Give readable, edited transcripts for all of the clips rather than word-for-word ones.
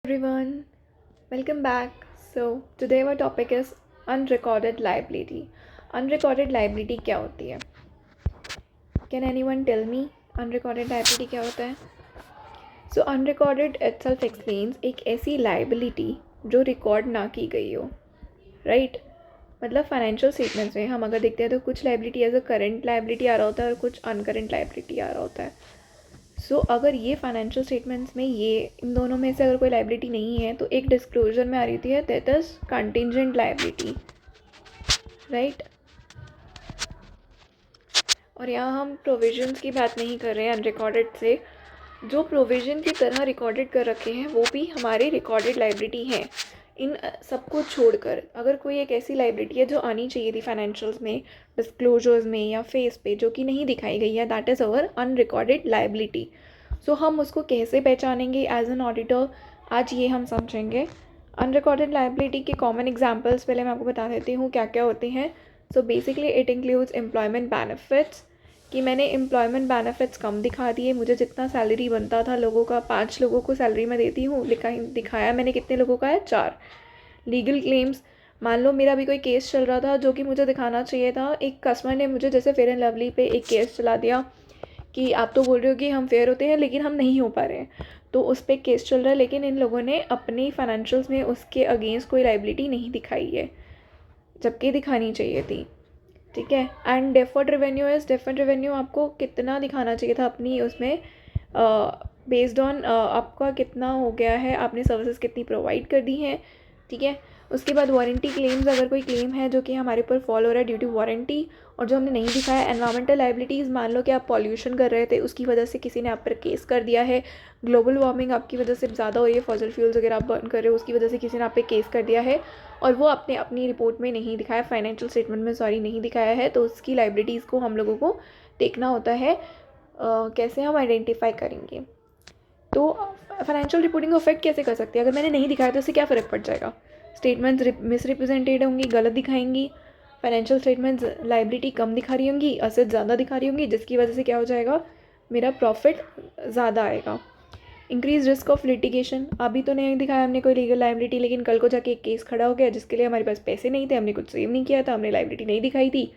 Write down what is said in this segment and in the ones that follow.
Everyone, welcome back. So today our topic is unrecorded liability. Unrecorded liability क्या होती है? Can anyone tell me unrecorded liability क्या होता है? So unrecorded itself explains एक ऐसी liability जो रिकॉर्ड ना की गई हो, राइट? मतलब फाइनेंशियल स्टेटमेंट्स में हम अगर देखते हैं तो कुछ liability as a current liability आ रहा होता है और कुछ अनकरंट लाइबिलिटी आ रहा होता है. सो अगर ये फाइनेंशियल स्टेटमेंट्स में ये इन दोनों में से अगर कोई लाइबिलिटी नहीं है तो एक डिस्क्लोजर में आ रही थी that is contingent liability, right? और यहाँ हम प्रोविजंस की बात नहीं कर रहे हैं अनरिकॉर्डेड से. जो प्रोविजन की तरह रिकॉर्डेड कर रखे हैं वो भी हमारे रिकॉर्डेड लाइबिलिटी हैं. इन सबको छोड़कर अगर कोई एक ऐसी लाइबिलिटी है जो आनी चाहिए थी फाइनेंशियल्स में, डिस्क्लोजर्स में या फेस पे, जो कि नहीं दिखाई गई है, that is our unrecorded liability. So हम उसको कैसे पहचानेंगे एज एन ऑडिटर, आज ये हम समझेंगे. अनरिकॉर्डेड लाइबिलिटी के कॉमन एग्जांपल्स पहले मैं आपको बता देती हूँ क्या क्या होते हैं. So basically it includes employment benefits, कि मैंने एम्प्लॉयमेंट बेनिफिट्स कम दिखा दिए, मुझे जितना सैलरी बनता था लोगों का, 5 लोगों को सैलरी मैं देती हूँ, दिखाया मैंने कितने लोगों का है, 4. लीगल क्लेम्स, मान लो मेरा भी कोई केस चल रहा था जो कि मुझे दिखाना चाहिए था. एक कस्टमर ने मुझे जैसे फेयर एंड लवली पे एक केस चला दिया कि आप तो बोल रहे हो कि हम फेयर होते हैं लेकिन हम नहीं हो पा रहे हैं, तो उस पर केस चल रहा है, लेकिन इन लोगों ने अपनी फाइनेंशियल्स में उसके अगेंस्ट कोई लाइबिलिटी नहीं दिखाई है जबकि दिखानी चाहिए थी. ठीक है. And deferred revenue is, deferred revenue आपको कितना दिखाना चाहिए था अपनी उसमें, बेस्ड ऑन आपका कितना हो गया है, आपने सर्विसेज कितनी प्रोवाइड कर दी हैं. ठीक है. उसके बाद वारंटी क्लेम्स, अगर कोई क्लेम है जो कि हमारे ऊपर फॉल हो रहा है ड्यू टू वारंटी और जो हमने नहीं दिखाया. एनवायरमेंटल लाइबिलिटीज़, मान लो कि आप पॉल्यूशन कर रहे थे, उसकी वजह से किसी ने आप पर केस कर दिया है. ग्लोबल वार्मिंग आपकी वजह से ज़्यादा हो रही है, फॉसिल फ्यूल्स वगैरह आप बर्न कर रहे हो, उसकी वजह से किसी ने आप पे केस कर दिया है और वो आपने अपनी रिपोर्ट में नहीं दिखाया, फाइनेंशियल स्टेटमेंट में नहीं दिखाया है, तो उसकी लाइबिलिटीज़ को हम लोगों को देखना होता है. कैसे हम आइडेंटिफाई करेंगे? तो फाइनेंशियल रिपोर्टिंग को अफेक्ट कैसे कर सकती है? अगर मैंने नहीं दिखाया तो इससे क्या फ़र्क पड़ जाएगा? स्टेटमेंट्स मिसरिप्रेजेंटेड होंगी, गलत दिखाएंगी. फाइनेंशियल स्टेटमेंट्स लाइबिलिटी कम दिखा रही होंगी, असेट ज़्यादा दिखा रही होंगी, जिसकी वजह से क्या हो जाएगा, मेरा प्रॉफिट ज़्यादा आएगा. इंक्रीज रिस्क ऑफ लिटिगेशन, अभी तो नहीं दिखाया हमने कोई लीगल लाइबिलिटी, लेकिन कल को जाके एक केस खड़ा हो गया जिसके लिए हमारे पास पैसे नहीं थे, हमने कुछ सेव नहीं किया था, हमने लाइबिलिटी नहीं दिखाई थी,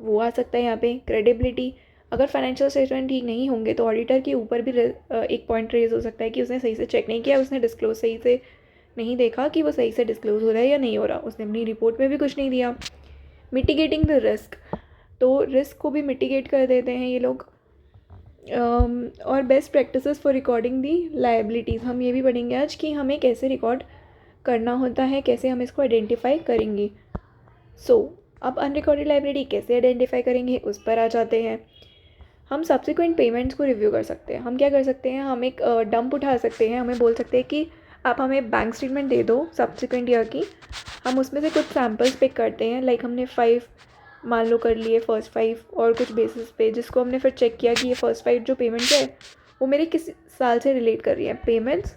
वो आ सकता है यहाँ पे. क्रेडिबिलिटी, अगर फाइनेंशियल स्टेटमेंट ठीक नहीं होंगे तो ऑडिटर के ऊपर भी एक पॉइंट रेज हो सकता है कि उसने सही से चेक नहीं किया, उसने डिस्क्लोज सही से नहीं देखा कि वो सही से डिस्क्लोज हो रहा है या नहीं हो रहा, उसने अपनी रिपोर्ट में भी कुछ नहीं दिया. मिटिगेटिंग द रिस्क, तो रिस्क को भी मिटिगेट कर देते हैं ये लोग. और best practices for recording the liabilities, हम ये भी पढ़ेंगे आज कि हमें कैसे रिकॉर्ड करना होता है, कैसे हम इसको आइडेंटिफाई करेंगे. अब अनरिकॉर्डेड लाइबिलिटी कैसे आइडेंटिफाई करेंगे उस पर आ जाते हैं. हम सब्सिक्वेंट पेमेंट्स को रिव्यू कर सकते हैं. हम क्या कर सकते हैं, हम एक डंप उठा सकते हैं, हमें बोल सकते हैं कि आप हमें बैंक स्टेटमेंट दे दो सब्सिक्वेंट ईयर की, हम उसमें से कुछ सैम्पल्स पिक करते हैं. लाइक हमने 5 मान लो कर लिए, फर्स्ट 5 और कुछ बेसिस पे, जिसको हमने फिर चेक किया कि ये फर्स्ट 5 जो पेमेंट है वो मेरे किस साल से रिलेट कर रही है, पेमेंट्स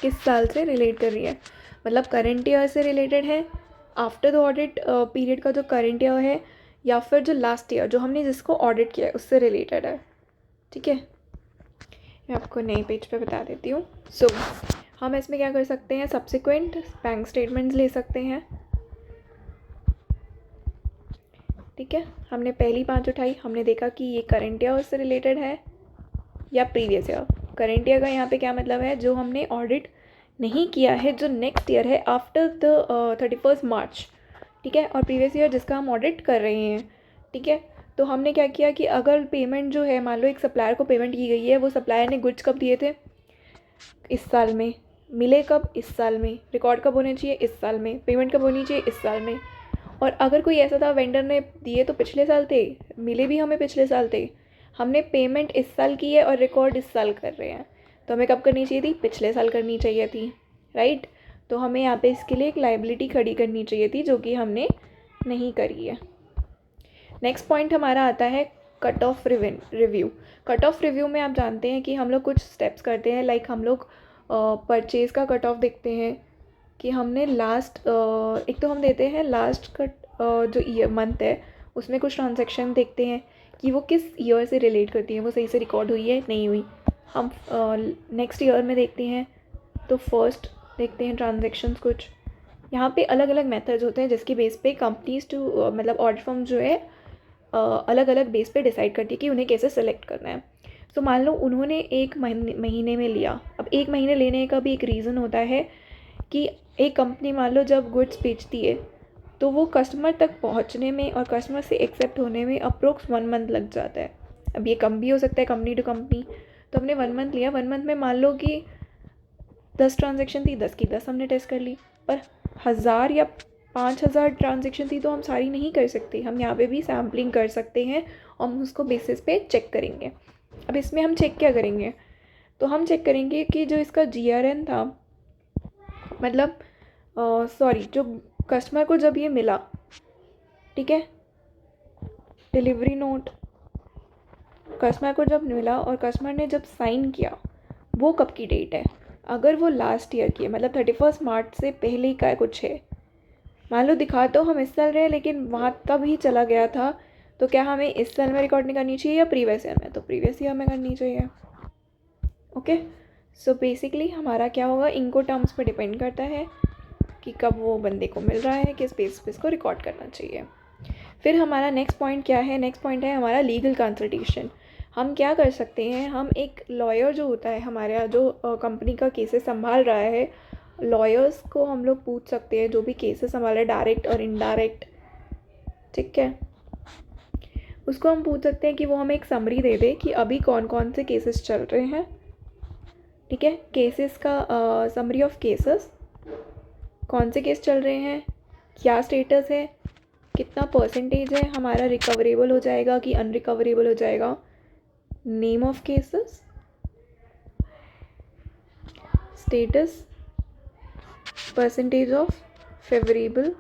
किस साल से रिलेट कर रही है, मतलब करेंट ईयर से रिलेटेड है, आफ्टर द ऑडिट पीरियड का जो करेंट ईयर है, या फिर जो लास्ट ईयर जो हमने जिसको ऑडिट किया है उससे रिलेटेड है. ठीक है. मैं आपको नए पेज पे बता देती हूँ. हम इसमें क्या कर सकते हैं, सब्सिक्वेंट बैंक स्टेटमेंट्स ले सकते हैं. ठीक है. हमने पहली 5 उठाई, हमने देखा कि ये करेंट ईयर से रिलेटेड है या प्रीवियस ईयर. करेंट ईयर का यहाँ पे क्या मतलब है, जो हमने ऑडिट नहीं किया है, जो नेक्स्ट ईयर है आफ्टर द 31 मार्च. ठीक है. और प्रीवियस ईयर जिसका हम ऑडिट कर रहे हैं. ठीक है. तो हमने क्या किया कि अगर पेमेंट जो है, मान लो एक सप्लायर को पेमेंट की गई है, वो सप्लायर ने गुड्स कब दिए थे, इस साल में, मिले कब, इस साल में, रिकॉर्ड कब होने चाहिए, इस साल में, पेमेंट कब होनी चाहिए, इस साल में. और अगर कोई ऐसा था वेंडर ने दिए तो पिछले साल थे, मिले भी हमें पिछले साल थे, हमने पेमेंट इस साल की है और रिकॉर्ड इस साल कर रहे हैं, तो हमें कब करनी चाहिए थी, पिछले साल करनी चाहिए थी, राइट. तो हमें यहाँ पे इसके लिए एक लाइबिलिटी खड़ी करनी चाहिए थी जो कि हमने नहीं करी है. नेक्स्ट पॉइंट हमारा आता है cut off review. Cut off review में आप जानते हैं कि हम लोग कुछ स्टेप्स करते हैं. लाइक हम लोग परचेज़ का कट ऑफ देखते हैं कि हमने लास्ट, एक तो हम देते हैं लास्ट कट, जो ईयर मंथ है उसमें कुछ ट्रांजैक्शन देखते हैं कि वो किस ईयर से रिलेट करती हैं, वो सही से रिकॉर्ड हुई है नहीं हुई. हम नेक्स्ट ईयर में देखते हैं तो फर्स्ट देखते हैं ट्रांजेक्शन्स कुछ। यहाँ पे अलग अलग मेथड्स होते हैं जिसकी बेस पे कंपनीज टू मतलब ऑडिट फर्म जो है अलग अलग बेस पे डिसाइड करती है कि उन्हें कैसे सेलेक्ट करना है। सो मान लो उन्होंने एक महीने में लिया। अब एक महीने लेने का भी एक रीज़न होता है कि एक कंपनी मान लो जब गुड्स बेचती है तो वो कस्टमर तक पहुंचने में और कस्टमर से एक्सेप्ट होने में अप्रोक्स 1 मंथ लग जाता है। अब ये कम भी हो सकता है कंपनी टू कंपनी। तो हमने 1 मंथ लिया, 1 मंथ में मान लो कि 10 ट्रांजेक्शन थी, 10 की 10 हमने टेस्ट कर ली। पर 1000 या 5000 ट्रांजेक्शन थी तो हम सारी नहीं कर सकते। हम यहाँ पे भी सैम्पलिंग कर सकते हैं और हम उसको बेसिस पे चेक करेंगे। अब इसमें हम चेक क्या करेंगे, तो हम चेक करेंगे कि जो इसका GRN था, मतलब जो कस्टमर को जब ये मिला, ठीक है, डिलीवरी नोट कस्टमर को जब मिला और कस्टमर ने जब साइन किया वो कब की डेट है। अगर वो लास्ट ईयर की है, मतलब 31 मार्च से पहले का कुछ है, मान लो दिखा तो हम इस साल रहे लेकिन वहाँ तब ही चला गया था, तो क्या हमें इस साल में रिकॉर्ड नहीं करनी चाहिए या प्रीवियस ईयर में? तो प्रीवियस ईयर में करनी चाहिए। ओके, सो बेसिकली हमारा क्या होगा, इनको टर्म्स पर डिपेंड करता है कि कब वो बंदे को मिल रहा है, किस बेस पे इसको रिकॉर्ड करना चाहिए। फिर हमारा नेक्स्ट पॉइंट क्या है, नेक्स्ट पॉइंट है हमारा लीगल कंसल्टेशन। हम क्या कर सकते हैं, हम एक लॉयर जो होता है हमारे यहाँ जो कंपनी का केसेस संभाल रहा है, लॉयर्स को हम लोग पूछ सकते हैं जो भी केसेस संभाल रहे, डायरेक्ट और इनडायरेक्ट, ठीक है, उसको हम पूछ सकते हैं कि वो हमें एक समरी दे दे कि अभी कौन कौन से केसेस चल रहे हैं, ठीक है, केसेस का समरी ऑफ केसेस, कौन से केस चल रहे हैं, क्या स्टेटस है, कितना परसेंटेज है हमारा रिकवरेबल हो जाएगा कि अनरिकवरेबल हो जाएगा, name of cases, status, percentage of favourable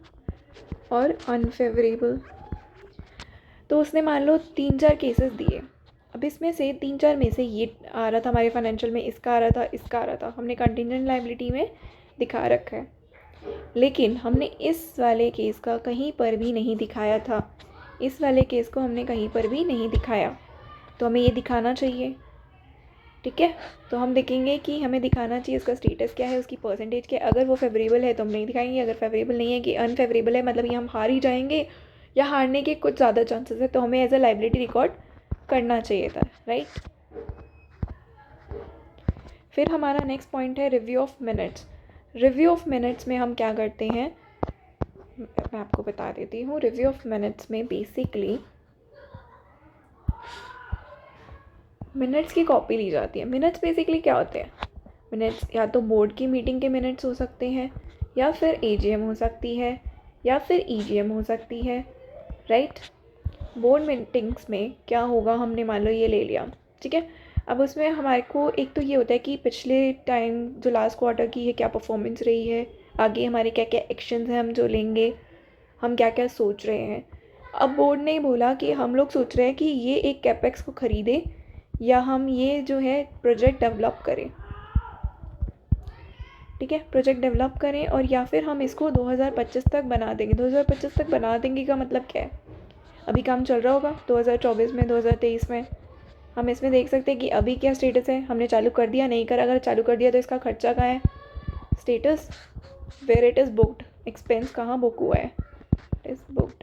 और अनफेवरेबल। तो उसने मान लो 3-4 केसेस दिए। अब इसमें से 3-4 में से ये आ रहा था हमारे फाइनेंशियल में, इसका आ रहा था, इसका आ रहा था, हमने कंटिजेंट लायबिलिटी में दिखा रखा है, लेकिन हमने इस वाले केस का कहीं पर भी नहीं दिखाया था, इस वाले केस को हमने कहीं पर भी नहीं दिखाया, तो हमें ये दिखाना चाहिए, ठीक है। तो हम देखेंगे कि हमें दिखाना चाहिए उसका स्टेटस क्या है, उसकी परसेंटेज क्या है। अगर वो फेवरेबल है तो हम नहीं दिखाएंगे, अगर फेवरेबल नहीं है कि अनफेवरेबल है, मतलब ये हम हार ही जाएंगे या हारने के कुछ ज़्यादा चांसेस है, तो हमें एज अ लायबिलिटी रिकॉर्ड करना चाहिए था, राइट। फिर हमारा नेक्स्ट पॉइंट है review of minutes. Review of minutes में हम क्या करते हैं, मैं आपको बता देती हूँ। रिव्यू ऑफ मिनट्स में बेसिकली मिनट्स की कॉपी ली जाती है। मिनट्स बेसिकली क्या होते हैं, मिनट्स या तो बोर्ड की मीटिंग के मिनट्स हो सकते हैं, या फिर AGM हो सकती है, या फिर EGM हो सकती है, राइट। बोर्ड मीटिंग्स में क्या होगा, हमने मान लो ये ले लिया, ठीक है। अब उसमें हमारे को एक तो ये होता है कि पिछले टाइम जो लास्ट क्वार्टर की है क्या परफॉर्मेंस रही है, आगे हमारे क्या क्या एक्शंस हैं हम जो लेंगे, हम क्या क्या सोच रहे हैं। अब बोर्ड ने बोला कि हम लोग सोच रहे हैं कि ये एक कैपेक्स को ख़रीदे या हम ये जो है प्रोजेक्ट डेवलप करें, ठीक है, प्रोजेक्ट डेवलप करें, और या फिर हम इसको 2025 तक बना देंगे। 2025 तक बना देंगे का मतलब क्या है, अभी काम चल रहा होगा 2024 में, 2023 में, हम इसमें देख सकते हैं कि अभी क्या स्टेटस है, हमने चालू कर दिया नहीं कर, अगर चालू कर दिया तो इसका खर्चा कहाँ है, status, where it is booked, expense कहाँ बुक हुआ है, इट इज़ बुक्ड।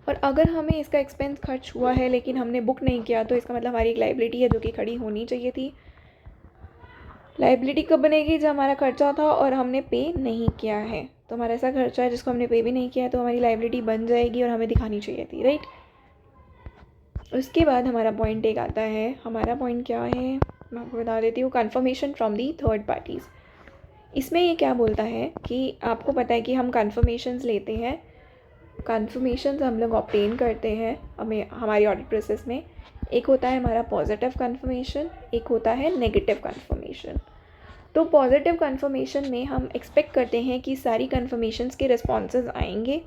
और अगर हमें इसका एक्सपेंस खर्च हुआ है लेकिन हमने बुक नहीं किया, तो इसका मतलब हमारी एक लायबिलिटी है जो कि खड़ी होनी चाहिए थी। लायबिलिटी कब बनेगी, जब हमारा खर्चा था और हमने पे नहीं किया है, तो हमारा ऐसा खर्चा है जिसको हमने पे भी नहीं किया है, तो हमारी लायबिलिटी बन जाएगी और हमें दिखानी चाहिए थी, राइट। उसके बाद हमारा पॉइंट एक आता है, हमारा पॉइंट क्या है मैं आपको बता देती हूँ, conformation from the third parties. इसमें ये क्या बोलता है कि आपको पता है कि हम कन्फर्मेशंस लेते हैं, कन्फर्मेशंस हम लोग ऑब्टेन करते हैं हमें हमारी ऑडिट प्रोसेस में। एक होता है हमारा पॉजिटिव कन्फर्मेशन, एक होता है नेगेटिव कन्फर्मेशन। तो पॉजिटिव कन्फर्मेशन में हम एक्सपेक्ट करते हैं कि सारी कन्फर्मेशंस के रिस्पॉन्सेज आएंगे,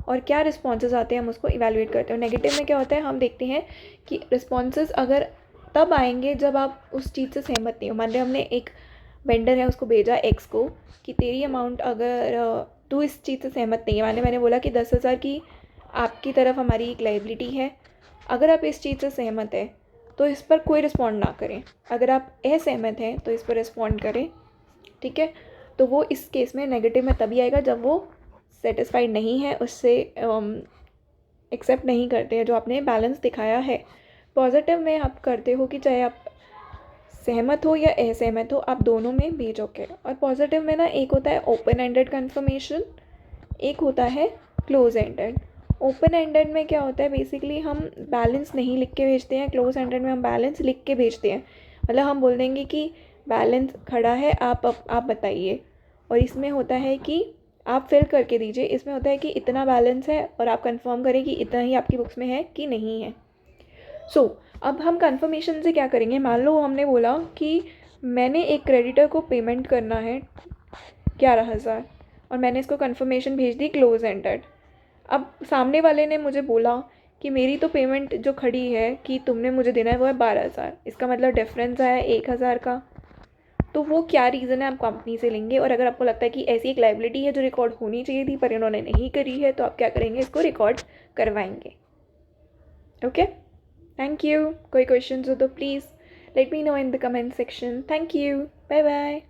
और क्या रिस्पॉन्सेज आते हैं हम उसको इवैल्यूएट करते हैं। और नेगेटिव में क्या होता है, हम देखते हैं कि रिस्पॉन्सेज अगर तब आएंगे जब आप उस चीज़ से सहमत नहीं हो। मान लो हमने एक वेंडर है उसको भेजा X को कि तेरी अमाउंट अगर तू इस चीज़ से सहमत नहीं है, मैंने बोला कि 10,000 की आपकी तरफ हमारी एक लायबिलिटी है, अगर आप इस चीज़ से सहमत है तो इस पर कोई रिस्पॉन्ड ना करें। अगर आप असहमत हैं तो इस पर रिस्पॉन्ड करें, ठीक है। तो वो इस केस में नेगेटिव में तभी आएगा जब वो सेटिस्फाइड नहीं है, उससे एक्सेप्ट नहीं करते हैं जो आपने बैलेंस दिखाया है। पॉजिटिव में आप करते हो कि चाहे आप सहमत हो या असहमत हो, आप दोनों में भेजोगे। और पॉजिटिव में ना एक होता है ओपन एंडेड कन्फर्मेशन, एक होता है क्लोज एंडेड। ओपन एंडेड में क्या होता है, बेसिकली हम बैलेंस नहीं लिख के भेजते हैं, क्लोज एंडेड में हम बैलेंस लिख के भेजते हैं। मतलब हम बोल देंगे कि बैलेंस खड़ा है, आप बताइए। और इसमें होता है कि आप फिल करके दीजिए। इसमें होता है कि इतना बैलेंस है और आप कंफर्म करें कि इतना ही आपकी बुक्स में है कि नहीं है। अब हम कंफर्मेशन से क्या करेंगे। मान लो हमने बोला कि मैंने एक क्रेडिटर को पेमेंट करना है 11,000 और मैंने इसको कंफर्मेशन भेज दी क्लोज एंडेड। अब सामने वाले ने मुझे बोला कि मेरी तो पेमेंट जो खड़ी है कि तुमने मुझे देना है वो है 12,000, इसका मतलब डिफरेंस आया 1,000 का। तो वो क्या रीज़न है आप कंपनी से लेंगे। और अगर आपको लगता है कि ऐसी एक लाइबिलिटी है जो रिकॉर्ड होनी चाहिए थी पर इन्होंने नहीं करी है, तो आप क्या करेंगे, इसको रिकॉर्ड करवाएंगे। Okay, thank you. कोई क्वेश्चंस हो तो please let me know in the comment section. Thank you, bye bye.